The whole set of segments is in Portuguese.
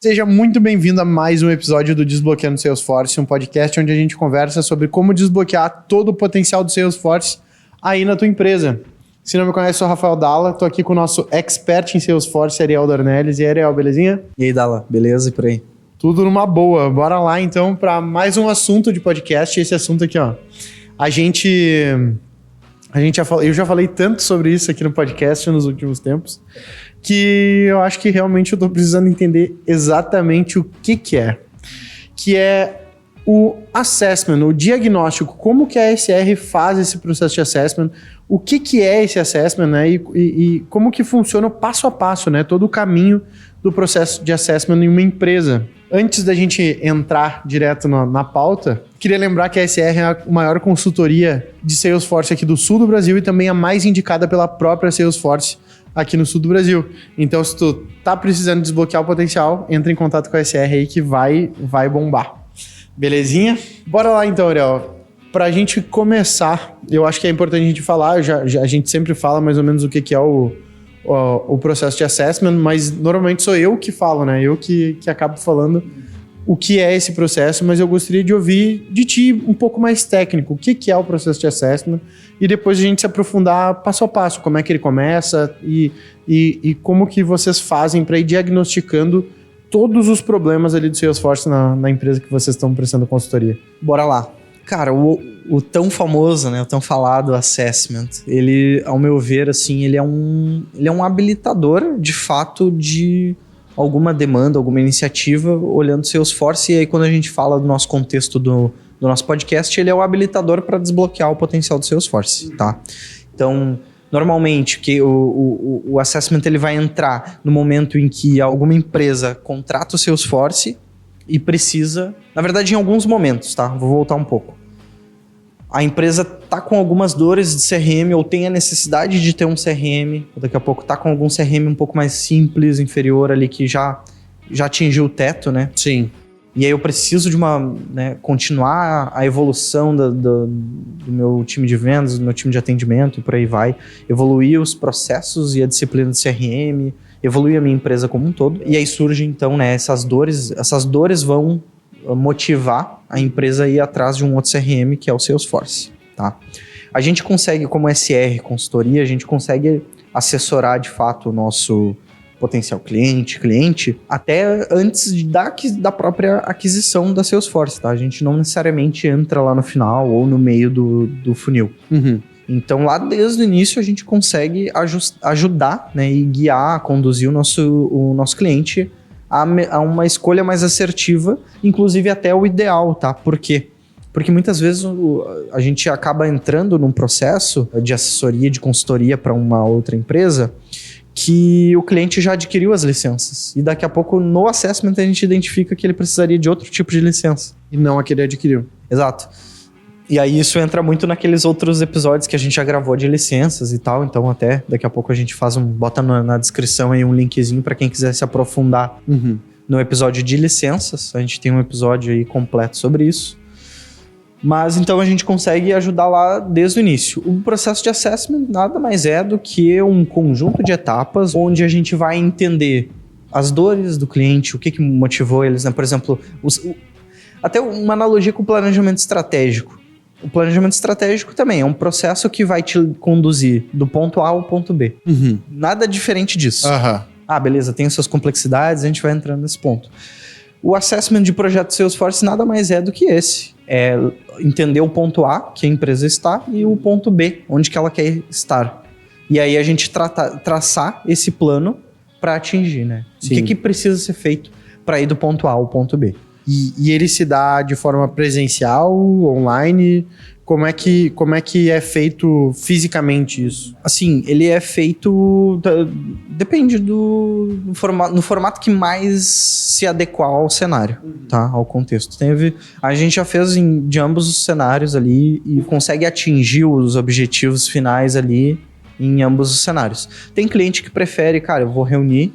Seja muito bem-vindo a mais um episódio do Desbloqueando Salesforce, um podcast onde a gente conversa sobre como desbloquear todo o potencial do Salesforce aí na tua empresa. Se não me conhece, eu sou o Rafael Dalla, tô aqui com o nosso expert em Salesforce, Ariel Dornelles. E aí, Ariel, belezinha? E aí, Dalla, beleza? E por aí? Tudo numa boa. Bora lá, então, para mais um assunto de podcast. Esse assunto aqui, ó. Eu já falei tanto sobre isso aqui no podcast nos últimos tempos, que eu acho que realmente eu tô precisando entender exatamente o que é. Que é o assessment, o diagnóstico. Como que a SR faz esse processo de assessment? O que é esse assessment, né? E como que funciona o passo a passo, né? Todo o caminho do processo de assessment em uma empresa. Antes da gente entrar direto na pauta, queria lembrar que a SR é a maior consultoria de Salesforce aqui do sul do Brasil e também a mais indicada pela própria Salesforce aqui no sul do Brasil. Então, se tu tá precisando desbloquear o potencial, entra em contato com a SR aí que vai bombar. Belezinha? Bora lá então, Ariel. Pra gente começar, eu acho que é importante a gente falar, a gente sempre fala mais ou menos o que é o processo de assessment, mas normalmente sou eu que falo, né? Eu que acabo falando o que é esse processo, mas eu gostaria de ouvir de ti um pouco mais técnico, o que é o processo de assessment, e depois a gente se aprofundar passo a passo, como é que ele começa e como que vocês fazem para ir diagnosticando todos os problemas ali do Salesforce na empresa que vocês estão prestando consultoria. Bora lá. Cara, o tão famoso, né, o tão falado assessment, ele, ao meu ver, assim, ele é um habilitador, de fato, de alguma demanda, alguma iniciativa, olhando Salesforce, e aí quando a gente fala do nosso contexto do nosso podcast, ele é o habilitador para desbloquear o potencial do Salesforce, tá? Então, normalmente, que o assessment ele vai entrar no momento em que alguma empresa contrata o Salesforce e precisa... Na verdade, em alguns momentos, tá? Vou voltar um pouco. A empresa tá com algumas dores de CRM ou tem a necessidade de ter um CRM, ou daqui a pouco tá com algum CRM um pouco mais simples, inferior ali, que já atingiu o teto, né? Sim. E aí eu preciso de continuar a evolução do meu time de vendas, do meu time de atendimento e por aí vai. Evoluir os processos e a disciplina de CRM, evoluir a minha empresa como um todo. E aí surge então, né, essas dores vão motivar a empresa a ir atrás de um outro CRM, que é o Salesforce, tá? A gente consegue, como SR, consultoria, a gente consegue assessorar de fato o nosso potencial cliente, até antes da própria aquisição da Salesforce, tá? A gente não necessariamente entra lá no final ou no meio do funil. Uhum. Então, lá desde o início, a gente consegue ajudar, né, e guiar, conduzir o nosso cliente a uma escolha mais assertiva, inclusive até o ideal, tá? Por quê? Porque muitas vezes a gente acaba entrando num processo de assessoria, de consultoria para uma outra empresa que o cliente já adquiriu as licenças. E daqui a pouco, no assessment, a gente identifica que ele precisaria de outro tipo de licença. E não a que ele adquiriu. Exato. E aí isso entra muito naqueles outros episódios que a gente já gravou de licenças e tal. Então até daqui a pouco a gente bota na descrição aí um linkzinho para quem quiser se aprofundar no episódio de licenças. A gente tem um episódio aí completo sobre isso. Mas então a gente consegue ajudar lá desde o início. O processo de assessment nada mais é do que um conjunto de etapas onde a gente vai entender as dores do cliente, o que motivou eles, né? Por exemplo, até uma analogia com o planejamento estratégico. O planejamento estratégico também é um processo que vai te conduzir do ponto A ao ponto B. Uhum. Nada diferente disso. Uhum. Ah, beleza, tem suas complexidades, a gente vai entrando nesse ponto. O assessment de projeto Salesforce nada mais é do que esse. É entender o ponto A, que a empresa está, e o ponto B, onde que ela quer estar. E aí a gente traçar esse plano para atingir, né? Sim. O que precisa ser feito para ir do ponto A ao ponto B. E ele se dá de forma presencial, online? Como é que é feito fisicamente isso? Assim, ele é feito... Depende no formato que mais se adequar ao cenário, tá? Ao contexto. A gente já fez de ambos os cenários ali e consegue atingir os objetivos finais ali em ambos os cenários. Tem cliente que prefere, cara, eu vou reunir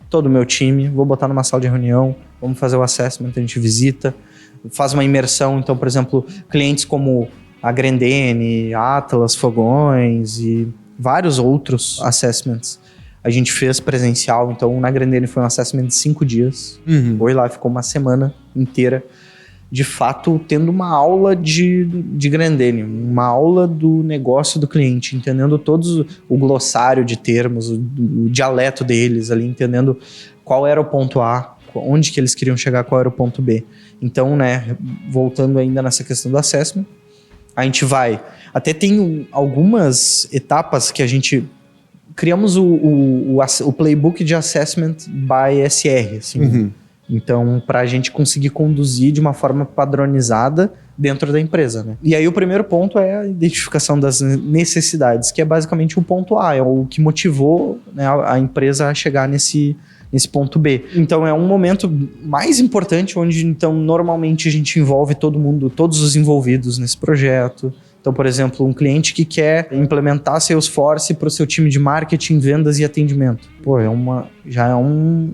todo o meu time, vou botar numa sala de reunião, vamos fazer o assessment, a gente visita, faz uma imersão. Então, por exemplo, clientes como a Grendene, Atlas, Fogões e vários outros assessments. A gente fez presencial, então na Grendene foi um assessment de 5 dias. Foi lá, ficou uma semana inteira, de fato, tendo uma aula de Grendene, uma aula do negócio do cliente, entendendo todos o glossário de termos, o dialeto deles ali, entendendo qual era o ponto A, onde que eles queriam chegar, qual era o ponto B. Então, né, voltando ainda nessa questão do assessment, a gente vai... Até tem algumas etapas que a gente... Criamos o playbook de assessment by SR, assim. Então, para a gente conseguir conduzir de uma forma padronizada dentro da empresa, né? E aí o primeiro ponto é a identificação das necessidades, que é basicamente o ponto A, é o que motivou, né, a empresa a chegar nesse ponto B. Então é um momento mais importante onde então normalmente a gente envolve todo mundo, todos os envolvidos nesse projeto. Então, por exemplo, um cliente que quer implementar Salesforce para o seu time de marketing, vendas e atendimento. Pô, já é um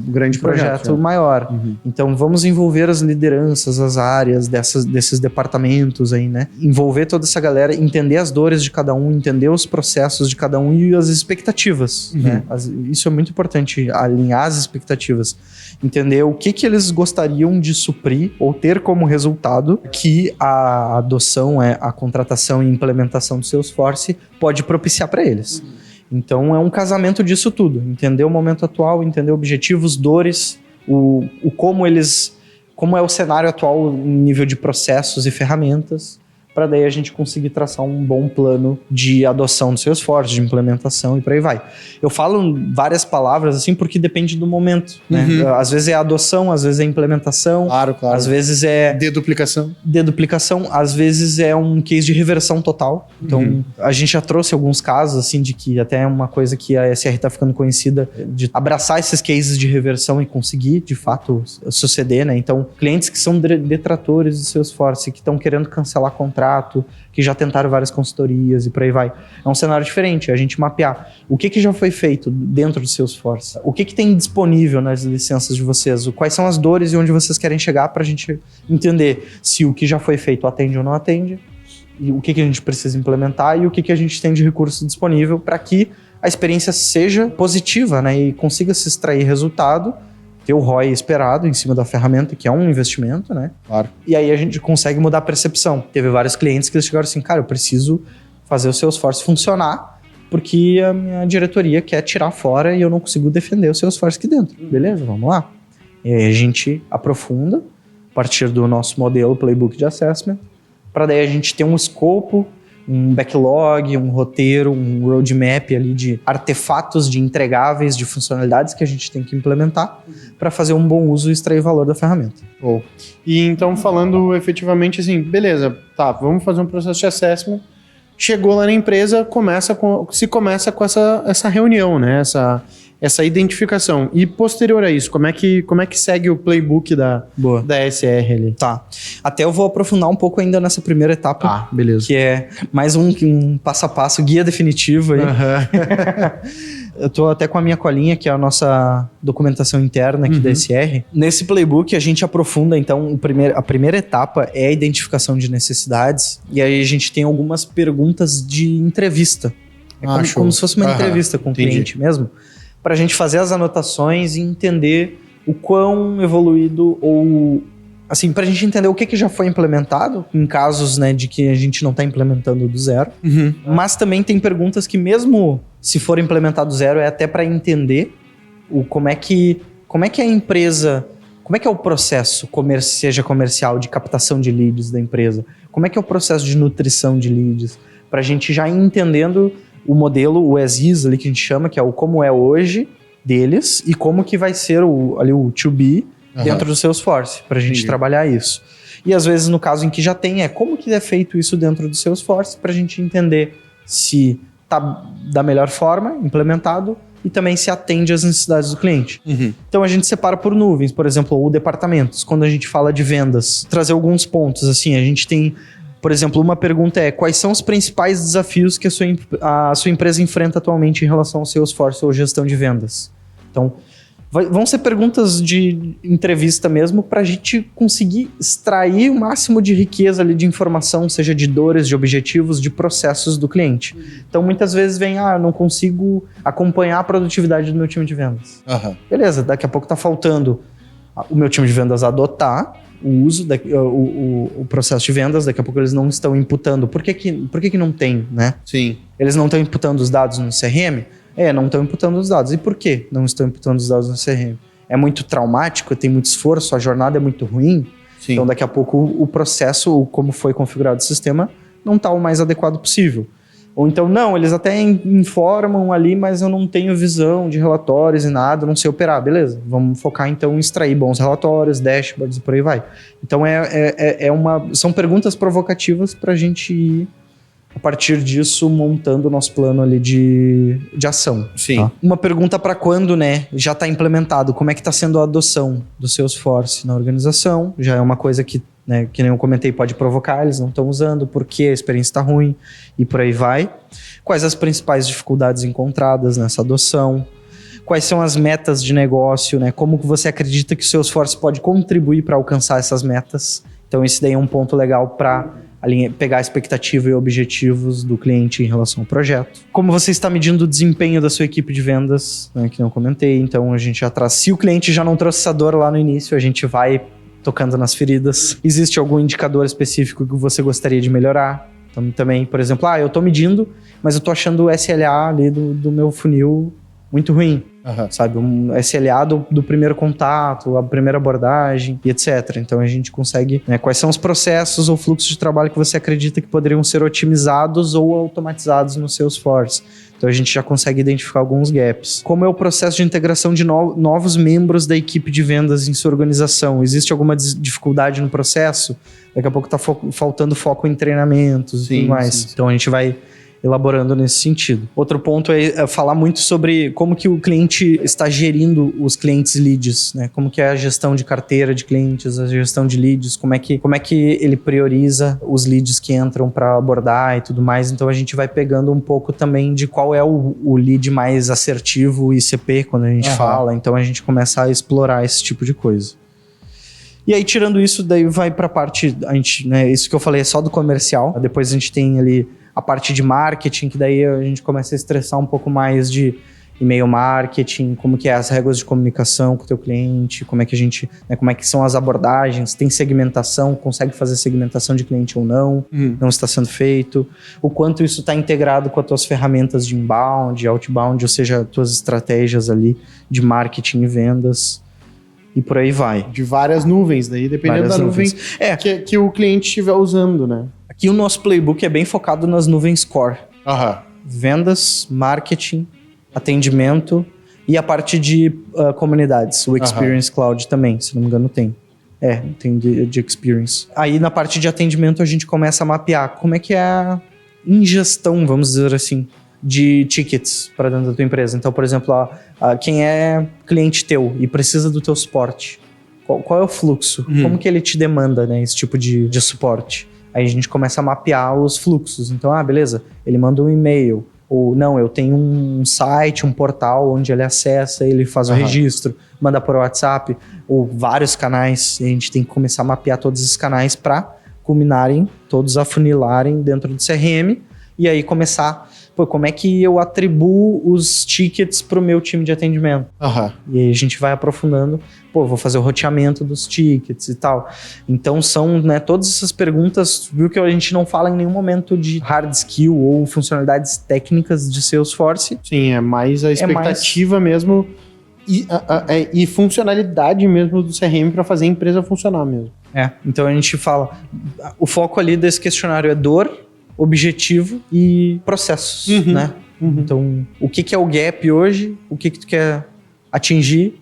grande projeto maior. Então, vamos envolver as lideranças, as áreas desses departamentos aí, né? Envolver toda essa galera, entender as dores de cada um, entender os processos de cada um e as expectativas, né? Isso é muito importante, alinhar as expectativas. Entender o que eles gostariam de suprir ou ter como resultado que a adoção, a contratação e implementação do Salesforce pode propiciar para eles. Então é um casamento disso tudo. Entender o momento atual, entender objetivos, dores, como é o cenário atual em nível de processos e ferramentas, para daí a gente conseguir traçar um bom plano de adoção do Salesforce, de implementação e por aí vai. Eu falo várias palavras assim porque depende do momento, né? Às vezes é adoção, às vezes é implementação, claro. Às vezes é deduplicação, às vezes é um case de reversão total. Então, a gente já trouxe alguns casos assim de que até é uma coisa que a SR está ficando conhecida de abraçar esses cases de reversão e conseguir, de fato, suceder, né? Então, clientes que são detratores do Salesforce, que estão querendo cancelar contrato, que já tentaram várias consultorias e por aí vai. É um cenário diferente, a gente mapear o que já foi feito dentro do Salesforce, o que tem disponível nas licenças de vocês, quais são as dores e onde vocês querem chegar para a gente entender se o que já foi feito atende ou não atende, e o que a gente precisa implementar e o que a gente tem de recurso disponível para que a experiência seja positiva, né, e consiga se extrair resultado, ter o ROI esperado em cima da ferramenta, que é um investimento, né? Claro. E aí a gente consegue mudar a percepção. Teve vários clientes que eles chegaram assim, cara, eu preciso fazer o Salesforce funcionar porque a minha diretoria quer tirar fora e eu não consigo defender o Salesforce aqui dentro. Beleza, vamos lá. E aí a gente aprofunda a partir do nosso modelo Playbook de Assessment, para daí a gente ter um escopo, um backlog, um roteiro, um roadmap ali de artefatos, de entregáveis, de funcionalidades que a gente tem que implementar para fazer um bom uso e extrair valor da ferramenta. E então, falando efetivamente assim, beleza, tá, vamos fazer um processo de assessment, chegou lá na empresa, se começa com essa reunião, né, essa identificação. E posterior a isso, como é que segue o playbook da SR ali? Tá. Até eu vou aprofundar um pouco ainda nessa primeira etapa. Ah, beleza. Que é mais um passo a passo, guia definitivo aí. Eu tô até com a minha colinha, que é a nossa documentação interna aqui da SR. Nesse playbook, a gente aprofunda, então, a primeira etapa é a identificação de necessidades. E aí a gente tem algumas perguntas de entrevista. É como se fosse uma entrevista com o cliente mesmo. Para a gente fazer as anotações e entender o quão evoluído ou... Assim, para a gente entender o que já foi implementado, em casos, né, de que a gente não está implementando do zero. Mas também tem perguntas que mesmo se for implementado do zero, é até para entender como é que a empresa... Como é que é o processo, seja comercial, de captação de leads da empresa? Como é que é o processo de nutrição de leads? Para a gente já ir entendendo o modelo, o as is ali que a gente chama, que é o como é hoje deles e como que vai ser o to be dentro do Salesforce, para a gente trabalhar isso. E às vezes no caso em que já tem, como que é feito isso dentro do Salesforce, para a gente entender se está da melhor forma, implementado, e também se atende às necessidades do cliente. Então a gente separa por nuvens, por exemplo, ou departamentos. Quando a gente fala de vendas, trazer alguns pontos, assim, a gente tem... Por exemplo, uma pergunta é: quais são os principais desafios que a sua empresa enfrenta atualmente em relação ao Salesforce ou gestão de vendas? Então, Vão ser perguntas de entrevista mesmo para a gente conseguir extrair o máximo de riqueza ali de informação, seja de dores, de objetivos, de processos do cliente. Então, muitas vezes vem, eu não consigo acompanhar a produtividade do meu time de vendas. Beleza, daqui a pouco tá faltando o meu time de vendas adotar o uso, o processo de vendas, daqui a pouco eles não estão imputando. Por que não tem, né? Sim. Eles não estão imputando os dados no CRM? Não estão imputando os dados. E por que não estão imputando os dados no CRM? É muito traumático, tem muito esforço, a jornada é muito ruim. Sim. Então, daqui a pouco, o processo, como foi configurado o sistema, não está o mais adequado possível. Ou então, não, eles até informam ali, mas eu não tenho visão de relatórios e nada, não sei operar. Beleza, vamos focar então em extrair bons relatórios, dashboards e por aí vai. Então, são perguntas provocativas para a gente ir, a partir disso, montando o nosso plano ali de ação. Sim. Tá? Uma pergunta para quando, né? Já está implementado. Como é que está sendo a adoção do Salesforce na organização? Já é uma coisa que, né, que nem eu comentei, pode provocar, eles não estão usando, porque a experiência está ruim e por aí vai. Quais as principais dificuldades encontradas nessa adoção? Quais são as metas de negócio, né? Como que você acredita que o Salesforce pode contribuir para alcançar essas metas? Então, esse daí é um ponto legal para pegar a expectativa e objetivos do cliente em relação ao projeto. Como você está medindo o desempenho da sua equipe de vendas, né, que eu comentei. Então, a gente já traz... Se o cliente já não trouxe essa dor lá no início, a gente vai tocando nas feridas. Existe algum indicador específico que você gostaria de melhorar? Então, também, por exemplo, eu estou medindo, mas eu estou achando o SLA ali do meu funil muito ruim. Sabe, um SLA do primeiro contato, a primeira abordagem e etc. Então a gente consegue, né, quais são os processos ou fluxos de trabalho que você acredita que poderiam ser otimizados ou automatizados no Salesforce. Então a gente já consegue identificar alguns gaps. Como é o processo de integração de novos membros da equipe de vendas em sua organização? Existe alguma dificuldade no processo? Daqui a pouco está faltando foco em treinamentos e tudo mais. Sim. Então a gente vai elaborando nesse sentido. Outro ponto é falar muito sobre como que o cliente está gerindo os clientes leads, né? Como que é a gestão de carteira de clientes, a gestão de leads, como é que ele prioriza os leads que entram para abordar e tudo mais. Então a gente vai pegando um pouco também de qual é o lead mais assertivo, o ICP, quando a gente fala. Então a gente começa a explorar esse tipo de coisa. E aí, tirando isso, daí vai para a parte, né, isso que eu falei é só do comercial. Depois a gente tem ali a parte de marketing, que daí a gente começa a estressar um pouco mais de e-mail marketing, como que é as regras de comunicação com o teu cliente, como é que a gente, né, como é que são as abordagens, tem segmentação, consegue fazer segmentação de cliente ou não, não está sendo feito, o quanto isso está integrado com as tuas ferramentas de inbound, outbound, ou seja, as tuas estratégias ali de marketing e vendas. E por aí vai. De várias nuvens, daí dependendo da nuvem que o cliente estiver usando, né? Aqui o nosso playbook é bem focado nas nuvens core. Vendas, marketing, atendimento e a parte de comunidades. O Experience Cloud também, se não me engano tem. Tem de Experience. Aí na parte de atendimento a gente começa a mapear como é que é a ingestão, vamos dizer assim, de tickets para dentro da tua empresa. Então, por exemplo, quem é cliente teu e precisa do teu suporte, qual é o fluxo? Como que ele te demanda, né, esse tipo de suporte? Aí a gente começa a mapear os fluxos. Então, beleza, ele manda um e-mail. Ou não, eu tenho um site, um portal onde ele acessa, ele faz o registro, manda por WhatsApp, ou vários canais. E a gente tem que começar a mapear todos esses canais para culminarem, todos afunilarem dentro do CRM. E aí começar, como é que eu atribuo os tickets para o meu time de atendimento? E aí a gente vai aprofundando, vou fazer o roteamento dos tickets e tal. Então são, né, todas essas perguntas, viu que a gente não fala em nenhum momento de hard skill ou funcionalidades técnicas de Salesforce. Sim, é mais a expectativa mesmo e funcionalidade mesmo do CRM para fazer a empresa funcionar mesmo. Então a gente fala, o foco ali desse questionário é dor, objetivo e processos, né? Então, o que é o gap hoje, o que tu quer atingir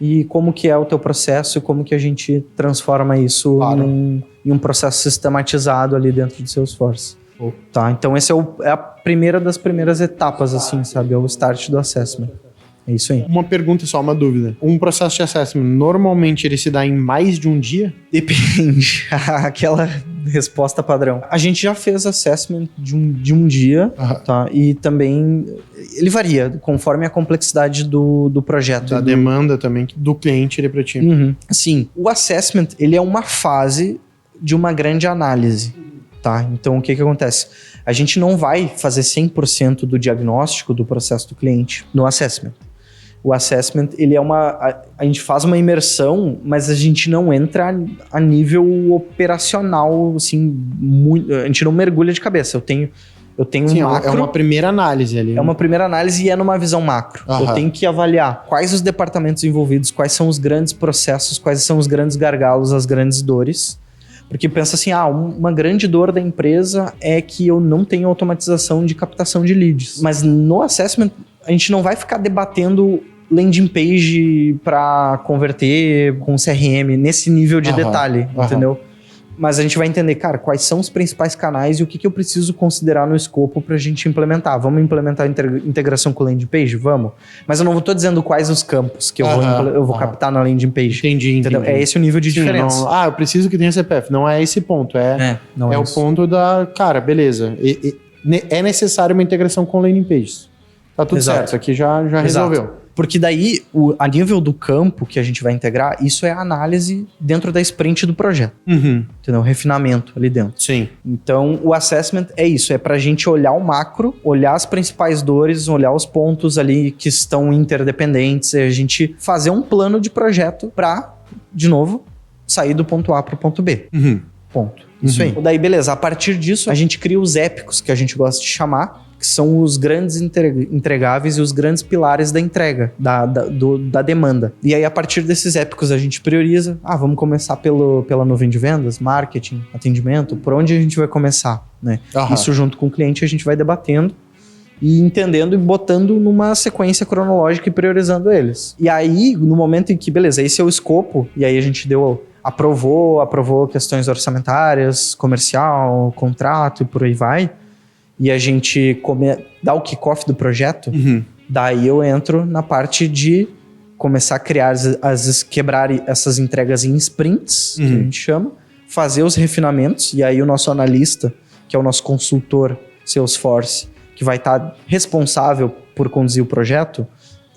e como que é o teu processo e como que a gente transforma isso em um processo sistematizado ali dentro do Salesforce. Tá? Então, esse é a primeira das primeiras etapas, assim, sabe? É o start do assessment. É isso aí. Uma pergunta só, uma dúvida. Um processo de assessment, normalmente ele se dá em mais de um dia? Depende. Aquela resposta padrão. A gente já fez assessment de um dia, tá? E também ele varia conforme a complexidade do projeto. Da demanda também do cliente para ti. Sim, o assessment, ele é uma fase de uma grande análise, tá? Então, o que acontece? A gente não vai fazer 100% do diagnóstico do processo do cliente no assessment. O assessment, ele é a gente faz uma imersão, mas a gente não entra a nível operacional, assim, a gente não mergulha de cabeça. Eu tenho Sim, um macro. É uma primeira análise ali. É uma primeira análise e é numa visão macro. Eu tenho que avaliar quais os departamentos envolvidos, quais são os grandes processos, quais são os grandes gargalos, as grandes dores. Porque pensa assim, uma grande dor da empresa é que eu não tenho automatização de captação de leads. Mas no assessment, a gente não vai ficar debatendo landing page para converter com CRM nesse nível de detalhe, entendeu? Mas a gente vai entender, cara, quais são os principais canais e o que eu preciso considerar no escopo pra gente implementar. Vamos implementar integração com landing page? Vamos. Mas eu não estou dizendo quais os campos que eu vou captar na landing page. Entendi. É esse o nível de diferença. Não, eu preciso que tenha CPF. Não é esse ponto. É o ponto da... Cara, beleza. É necessário uma integração com landing pages. Tá tudo certo. Isso aqui já resolveu. Porque daí, a nível do campo que a gente vai integrar, isso é a análise dentro da sprint do projeto. Entendeu? Refinamento ali dentro. Sim. Então, o assessment é isso. É pra gente olhar o macro, olhar as principais dores, olhar os pontos ali que estão interdependentes, e a gente fazer um plano de projeto pra, de novo, sair do ponto A pro ponto B. Ponto. Isso aí. Daí, beleza. A partir disso, a gente cria os épicos, que a gente gosta de chamar, que são os grandes entregáveis e os grandes pilares da entrega, da demanda. E aí, a partir desses épicos, a gente prioriza. Vamos começar pela nuvem de vendas, marketing, atendimento. Por onde a gente vai começar? Né? Isso junto com o cliente, a gente vai debatendo e entendendo e botando numa sequência cronológica e priorizando eles. E aí, no momento em que, beleza, esse é o escopo, e aí a gente aprovou questões orçamentárias, comercial, contrato e por aí vai, e a gente dá o kickoff do projeto, daí eu entro na parte de começar a criar, quebrar essas entregas em sprints, que a gente chama, fazer os refinamentos, e aí o nosso analista, que é o nosso consultor Salesforce, que vai estar responsável por conduzir o projeto,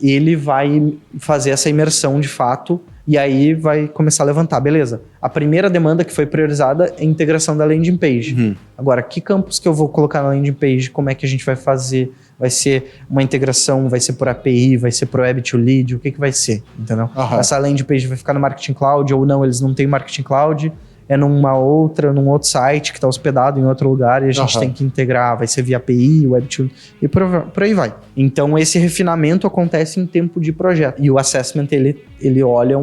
ele vai fazer essa imersão de fato. E aí vai começar a levantar, beleza. A primeira demanda que foi priorizada é a integração da landing page. Agora, que campos que eu vou colocar na landing page? Como é que a gente vai fazer? Vai ser uma integração, vai ser por API, vai ser por Web to Lead, o que vai ser? Entendeu? Essa landing page vai ficar no Marketing Cloud ou não, eles não têm Marketing Cloud, é num outro site que está hospedado em outro lugar e a gente tem que integrar, vai ser via API, Web to Lead, e por aí vai. Então, esse refinamento acontece em tempo de projeto. E o assessment, ele olha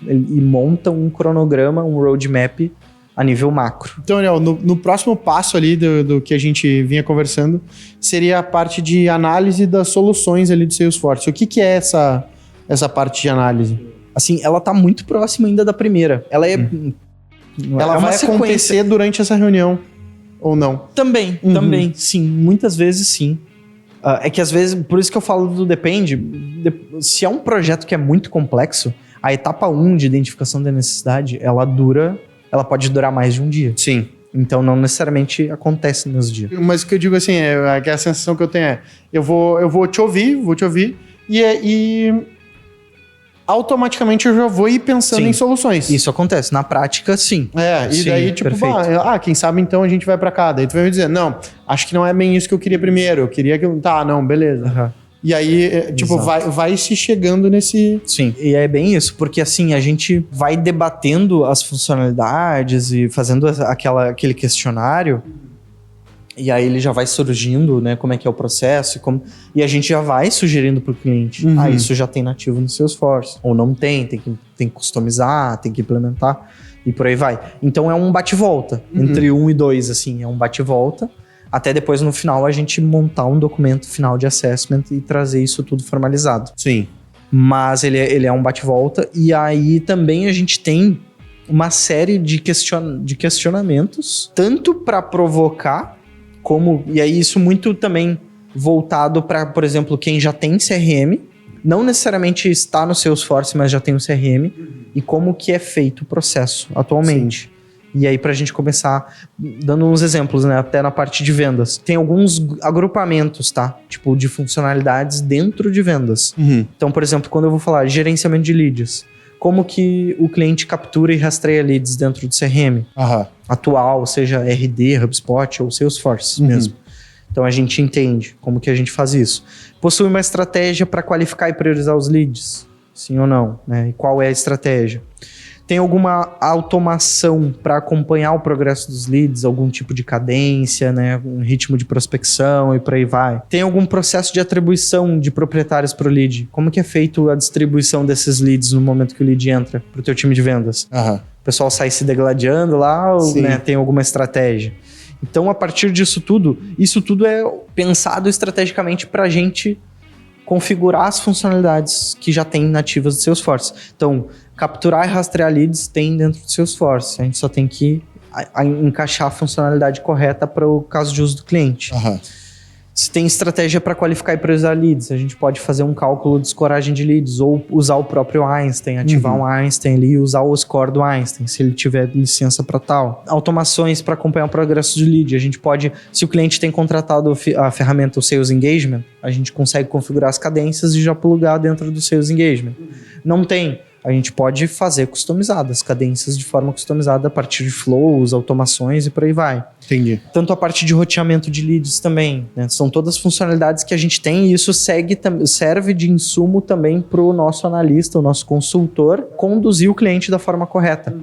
e monta um cronograma, um roadmap a nível macro. Então, Ariel, no próximo passo ali do que a gente vinha conversando, seria a parte de análise das soluções ali do Salesforce. O que é essa parte de análise? Assim, ela está muito próxima ainda da primeira. Ela é... Ela vai acontecer durante essa reunião, ou não? Também, sim. Muitas vezes, sim. É que às vezes, por isso que eu falo do depende, se é um projeto que é muito complexo, a etapa 1 de identificação da necessidade, ela pode durar mais de um dia. Sim. Então, não necessariamente acontece nos dias. Mas o que eu digo assim, que a sensação que eu tenho eu vou te ouvir, e automaticamente eu já vou ir pensando em soluções. Isso acontece. Na prática, sim. E daí, tipo, quem sabe então a gente vai pra cá. Daí tu vai me dizer, não, acho que não é bem isso que eu queria primeiro. Eu queria que... Tá, não, beleza. E aí, tipo, vai se chegando nesse... Sim, e é bem isso. Porque, assim, a gente vai debatendo as funcionalidades e fazendo aquele questionário... E aí ele já vai surgindo, né, como é que é o processo e a gente já vai sugerindo para o cliente. Isso já tem nativo no Salesforce. Ou não tem que customizar, tem que implementar e por aí vai. Então é um bate-volta entre 1 e 2, assim, é um bate-volta. Até depois no final a gente montar um documento final de assessment e trazer isso tudo formalizado. Sim. Mas ele é um bate-volta e aí também a gente tem uma série de questionamentos, tanto para provocar e aí isso muito também voltado para, por exemplo, quem já tem CRM, não necessariamente está no Salesforce, mas já tem um CRM, e como que é feito o processo atualmente. E aí, pra gente começar, dando uns exemplos, né? Até na parte de vendas. Tem alguns agrupamentos, tá? Tipo, de funcionalidades dentro de vendas. Então, por exemplo, quando eu vou falar gerenciamento de leads, como que o cliente captura e rastreia leads dentro do CRM atual, seja RD, HubSpot ou Salesforce mesmo. Então, a gente entende como que a gente faz isso. Possui uma estratégia para qualificar e priorizar os leads? Sim ou não? Né? E qual é a estratégia? Tem alguma automação para acompanhar o progresso dos leads, algum tipo de cadência, né? Um ritmo de prospecção e por aí vai. Tem algum processo de atribuição de proprietários para o lead? Como que é feito a distribuição desses leads no momento que o lead entra para o teu time de vendas? O pessoal sai se degladiando lá ou né, tem alguma estratégia? Então, a partir disso tudo, isso tudo é pensado estrategicamente para a gente configurar as funcionalidades que já tem nativas do Salesforce. Então, capturar e rastrear leads tem dentro do Salesforce. A gente só tem que encaixar a funcionalidade correta para o caso de uso do cliente. Se tem estratégia para qualificar e priorizar leads, a gente pode fazer um cálculo de escoragem de leads ou usar o próprio Einstein, ativar um Einstein ali e usar o score do Einstein, se ele tiver licença para tal. Automações para acompanhar o progresso de lead. A gente pode, se o cliente tem contratado a ferramenta o Sales Engagement, a gente consegue configurar as cadências e já plugar dentro do Sales Engagement. Não tem. A gente pode fazer customizadas, cadências de forma customizada a partir de flows, automações e por aí vai. Entendi. Tanto a parte de roteamento de leads também, né? São todas funcionalidades que a gente tem e isso serve de insumo também para o nosso analista, o nosso consultor, conduzir o cliente da forma correta.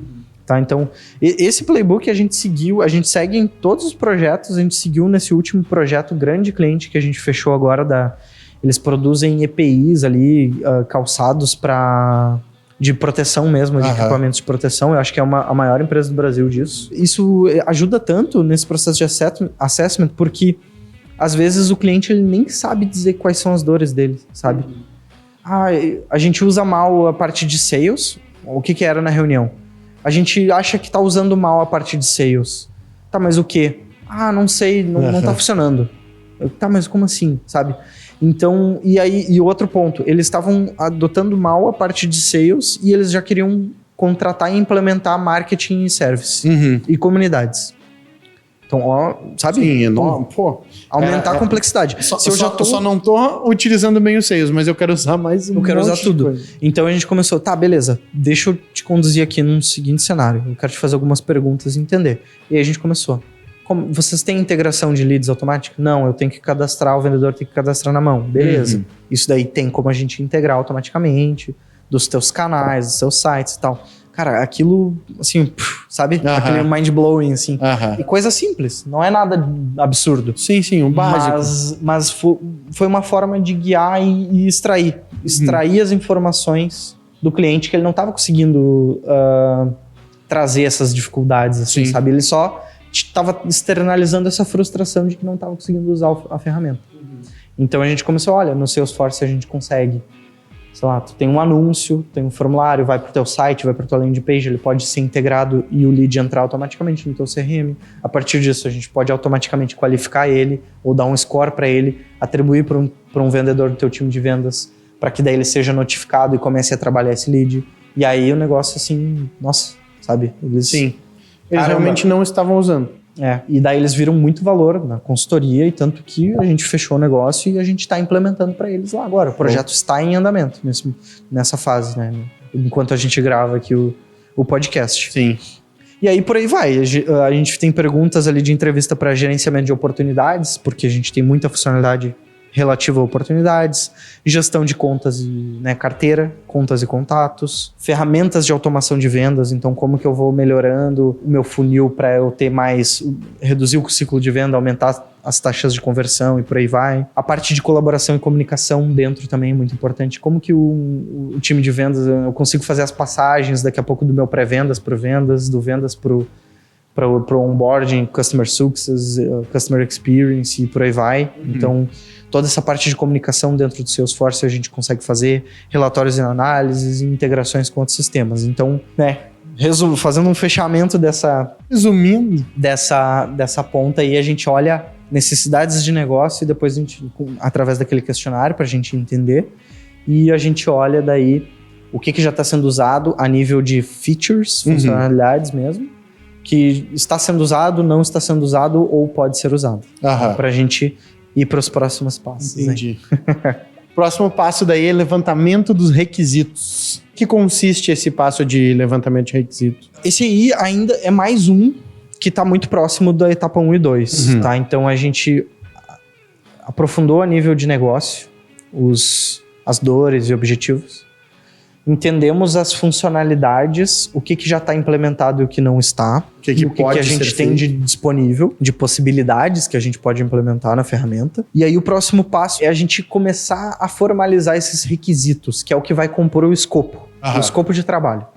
Tá? Então, esse playbook a gente seguiu, a gente segue em todos os projetos, a gente seguiu nesse último projeto grande cliente que a gente fechou agora. Eles produzem EPIs ali, calçados de proteção mesmo, de equipamentos de proteção. Eu acho que é a maior empresa do Brasil disso. Isso ajuda tanto nesse processo de assessment, porque às vezes o cliente ele nem sabe dizer quais são as dores dele, sabe? A gente usa mal a parte de sales. O que era na reunião? A gente acha que tá usando mal a parte de sales. Tá, mas o quê? Não sei, não tá funcionando. Tá, mas como assim, sabe? Então, e outro ponto, eles estavam adotando mal a parte de sales e eles já queriam contratar e implementar marketing e service e comunidades. Então, sabe? Sim, aumentar a complexidade. Eu só não tô utilizando bem o sales, mas eu quero usar mais Eu quero usar tudo. Então a gente começou, tá, beleza, deixa eu te conduzir aqui num seguinte cenário. Eu quero te fazer algumas perguntas e entender. E aí a gente começou. Vocês têm integração de leads automática? Não, eu tenho que cadastrar, o vendedor tem que cadastrar na mão. Beleza. Isso daí tem como a gente integrar automaticamente dos teus canais, dos seus sites e tal. Cara, aquilo, assim, sabe? Aquele mind-blowing, assim. E coisa simples, não é nada absurdo. Sim, o básico. Mas foi uma forma de guiar e extrair. Extrair as informações do cliente que ele não estava conseguindo trazer essas dificuldades, assim, sabe? Ele só estava externalizando essa frustração de que não estava conseguindo usar a ferramenta. Então a gente começou, olha, no Salesforce a gente consegue, sei lá, tu tem um anúncio, tem um formulário, vai pro teu site, vai pro tua landing page, ele pode ser integrado e o lead entrar automaticamente no teu CRM. A partir disso a gente pode automaticamente qualificar ele ou dar um score para ele, atribuir para um vendedor do teu time de vendas, para que daí ele seja notificado e comece a trabalhar esse lead. E aí o negócio assim, nossa, sabe? Eles realmente não estavam usando. E daí eles viram muito valor na consultoria e tanto que a gente fechou o negócio e a gente está implementando para eles lá agora. O projeto está em andamento nessa fase, né? Enquanto a gente grava aqui o podcast. Sim. E aí por aí vai. A gente tem perguntas ali de entrevista para gerenciamento de oportunidades, porque a gente tem muita funcionalidade relativa a oportunidades, gestão de contas e carteira, contas e contatos, ferramentas de automação de vendas, então como que eu vou melhorando o meu funil para eu ter reduzir o ciclo de venda, aumentar as taxas de conversão e por aí vai. A parte de colaboração e comunicação dentro também é muito importante, como que o time de vendas, eu consigo fazer as passagens daqui a pouco do meu pré-vendas para vendas, do vendas para o onboarding, customer success, customer experience e por aí vai. Então, toda essa parte de comunicação dentro do Salesforce a gente consegue fazer, relatórios e análises e integrações com outros sistemas. Então, fazendo um fechamento Resumindo. dessa ponta aí, a gente olha necessidades de negócio e depois a gente, através daquele questionário para a gente entender, e a gente olha daí o que já está sendo usado a nível de features, funcionalidades mesmo, que está sendo usado, não está sendo usado ou pode ser usado. Aham. Para a gente ir para os próximos passos. Entendi. Próximo passo daí é levantamento dos requisitos. Que consiste esse passo de levantamento de requisitos? Esse aí ainda é mais um que está muito próximo da etapa 1 e 2, tá? Então a gente aprofundou a nível de negócio as dores e objetivos. Entendemos as funcionalidades, o que já está implementado e o que não está. O que a gente tem de disponível, de possibilidades que a gente pode implementar na ferramenta. E aí o próximo passo é a gente começar a formalizar esses requisitos, que é o que vai compor o escopo. O escopo de trabalho.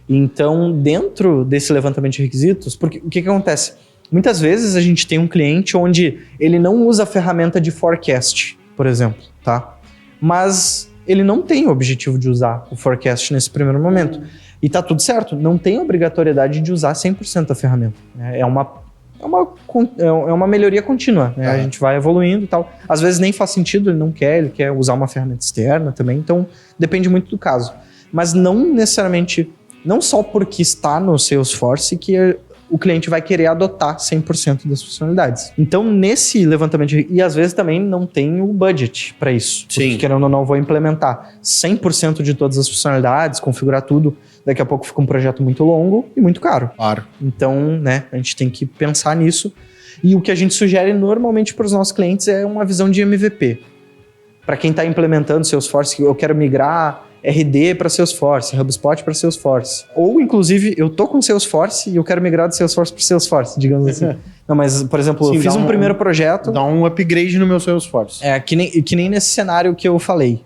Então, dentro desse levantamento de requisitos, porque o que acontece? Muitas vezes a gente tem um cliente onde ele não usa a ferramenta de forecast, por exemplo, tá? Mas ele não tem o objetivo de usar o forecast nesse primeiro momento. E tá tudo certo, não tem obrigatoriedade de usar 100% a ferramenta. É uma melhoria contínua, né? A gente vai evoluindo e tal. Às vezes nem faz sentido, ele quer usar uma ferramenta externa também, então depende muito do caso. Mas não necessariamente, não só porque está no Salesforce que o cliente vai querer adotar 100% das funcionalidades. Então, nesse levantamento, e às vezes também não tem o budget para isso. Sim. Porque querendo ou não, vou implementar 100% de todas as funcionalidades, configurar tudo. Daqui a pouco fica um projeto muito longo e muito caro. Claro. Então, né, a gente tem que pensar nisso. E o que a gente sugere normalmente para os nossos clientes é uma visão de MVP. Para quem está implementando Salesforce, eu quero migrar RD para Salesforce, HubSpot para Salesforce. Ou, inclusive, eu tô com Salesforce e eu quero migrar do Salesforce para Salesforce, digamos assim. Não, mas, por exemplo, Sim, eu fiz um primeiro projeto... Dá um upgrade no meu Salesforce. Que nem nesse cenário que eu falei,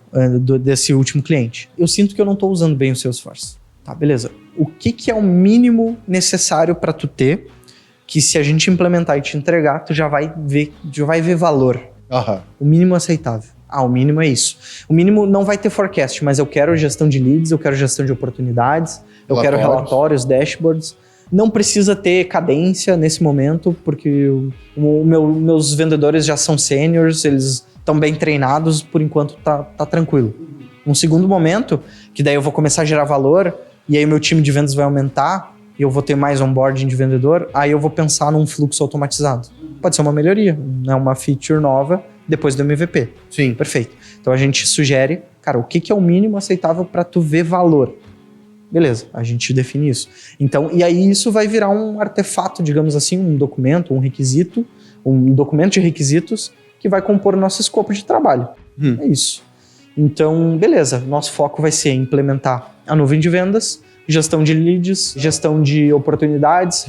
desse último cliente. Eu sinto que eu não tô usando bem o Salesforce. Tá, beleza. O que é o mínimo necessário para tu ter, que se a gente implementar e te entregar, tu já vai ver valor. O mínimo aceitável. O mínimo é isso. O mínimo não vai ter forecast, mas eu quero gestão de leads, eu quero gestão de oportunidades, eu quero relatórios, dashboards. Não precisa ter cadência nesse momento, porque meus vendedores já são seniors, eles estão bem treinados, por enquanto tá tranquilo. Um segundo momento, que daí eu vou começar a gerar valor, e aí o meu time de vendas vai aumentar, e eu vou ter mais onboarding de vendedor, aí eu vou pensar num fluxo automatizado. Pode ser uma melhoria, né? Uma feature nova, depois do MVP. Sim. Perfeito. Então a gente sugere, cara, o que é o mínimo aceitável para tu ver valor? Beleza, a gente define isso. Então, e aí isso vai virar um artefato, digamos assim, um documento, um requisito, um documento de requisitos que vai compor o nosso escopo de trabalho. É isso. Então, beleza, nosso foco vai ser implementar a nuvem de vendas, gestão de leads, gestão de oportunidades,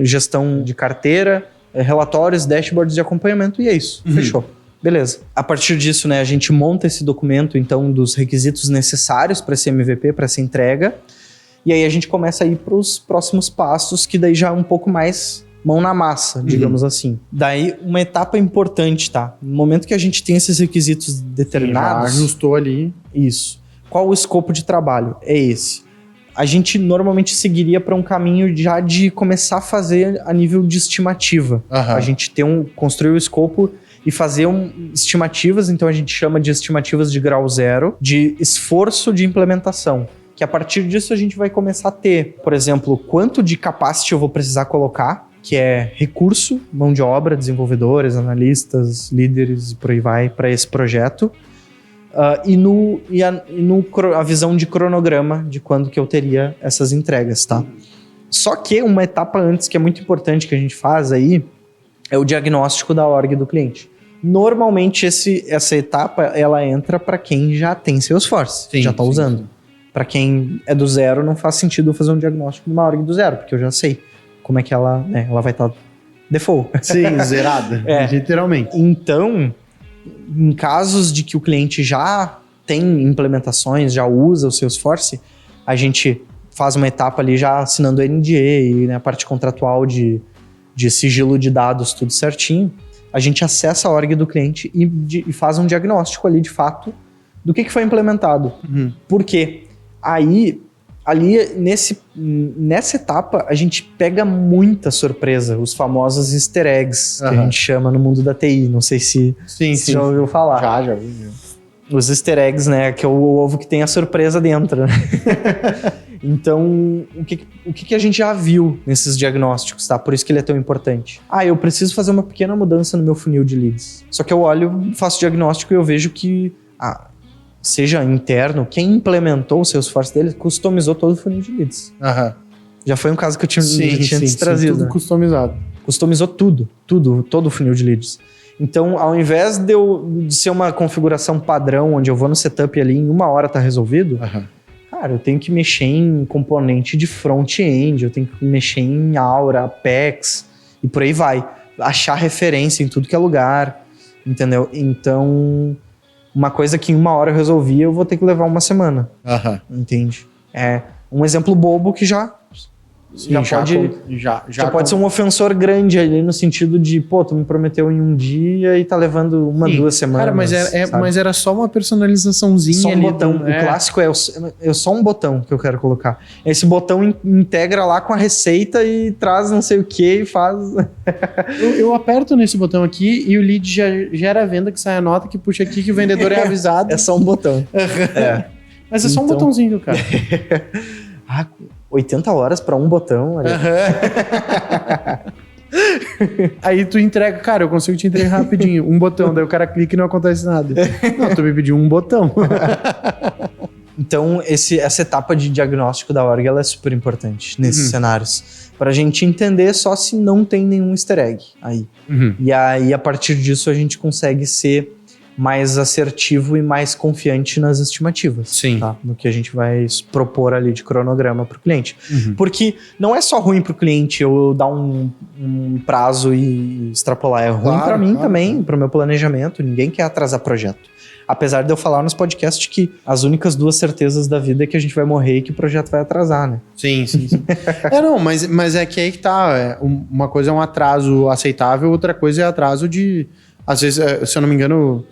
gestão de carteira, relatórios, dashboards de acompanhamento, e é isso. Fechou. Beleza. A partir disso, né, a gente monta esse documento, então, dos requisitos necessários para esse MVP, para essa entrega, e aí a gente começa a ir para os próximos passos, que daí já é um pouco mais mão na massa, digamos assim. Daí, uma etapa importante, tá? No momento que a gente tem esses requisitos determinados... Já ajustou ali. Isso. Qual o escopo de trabalho? É esse. A gente normalmente seguiria para um caminho já de começar a fazer a nível de estimativa. A gente construir o escopo e fazer estimativas, então a gente chama de estimativas de grau zero, de esforço de implementação. Que a partir disso a gente vai começar a ter, por exemplo, quanto de capacity eu vou precisar colocar, que é recurso, mão de obra, desenvolvedores, analistas, líderes e por aí vai, para esse projeto. A visão de cronograma de quando que eu teria essas entregas, tá? Só que uma etapa antes, que é muito importante que a gente faz aí, é o diagnóstico da org do cliente. Normalmente essa etapa, ela entra para quem já tem Salesforce, já está usando. Para quem é do zero, não faz sentido eu fazer um diagnóstico de uma org do zero, porque eu já sei como é que ela vai estar default. Sim, zerada, literalmente. Então, em casos de que o cliente já tem implementações, já usa o Salesforce, a gente faz uma etapa ali já assinando o NDA e, né, a parte contratual de sigilo de dados, tudo certinho. A gente acessa a org do cliente e faz um diagnóstico ali, de fato, do que foi implementado. Por quê? Aí, ali, nessa etapa, a gente pega muita surpresa, os famosos easter eggs, que a gente chama no mundo da TI. Não sei se você já ouviu falar. Já ouvi. Os easter eggs, né? Que é o ovo que tem a surpresa dentro. Então, o que a gente já viu nesses diagnósticos, tá? Por isso que ele é tão importante. Eu preciso fazer uma pequena mudança no meu funil de leads. Só que eu olho, faço diagnóstico e eu vejo que, seja interno, quem implementou o Salesforce dele customizou todo o funil de leads. Já foi um caso que eu tinha trazido. Tudo customizado. Customizou tudo, todo o funil de leads. Então, ao invés de ser uma configuração padrão, onde eu vou no setup ali em 1 hora tá resolvido, cara, eu tenho que mexer em componente de front-end, eu tenho que mexer em Aura, Apex e por aí vai. Achar referência em tudo que é lugar, entendeu? Então, uma coisa que em 1 hora eu resolvi, eu vou ter que levar 1 semana. Entende? É um exemplo bobo que já pode ser um ofensor grande ali no sentido de, tu me prometeu em 1 dia e tá levando 2 semanas. Cara, mas era só uma personalizaçãozinha só um ali. botão. O clássico é só um botão que eu quero colocar. Esse botão integra lá com a receita e traz não sei o que e faz... eu aperto nesse botão aqui e o lead já gera a venda, que sai a nota, que puxa aqui, que o vendedor é avisado. É só um botão. Mas é só um botãozinho, cara. 80 horas pra um botão. Aí tu entrega, cara, eu consigo te entregar rapidinho. Um botão, daí o cara clica e não acontece nada. Não, tu me pediu um botão. Então, essa etapa de diagnóstico da org, ela é super importante nesses cenários. Pra gente entender só se não tem nenhum easter egg aí. E aí, a partir disso, a gente consegue ser mais assertivo e mais confiante nas estimativas. Sim. Tá? No que a gente vai propor ali de cronograma para o cliente. Porque não é só ruim para o cliente eu dar um prazo e extrapolar. É ruim para mim também, para o meu planejamento. Ninguém quer atrasar projeto. Apesar de eu falar nos podcasts que as únicas 2 certezas da vida é que a gente vai morrer e que o projeto vai atrasar, né? Sim. Mas é que aí que tá. Uma coisa é um atraso aceitável, outra coisa é atraso de... Às vezes, se eu não me engano...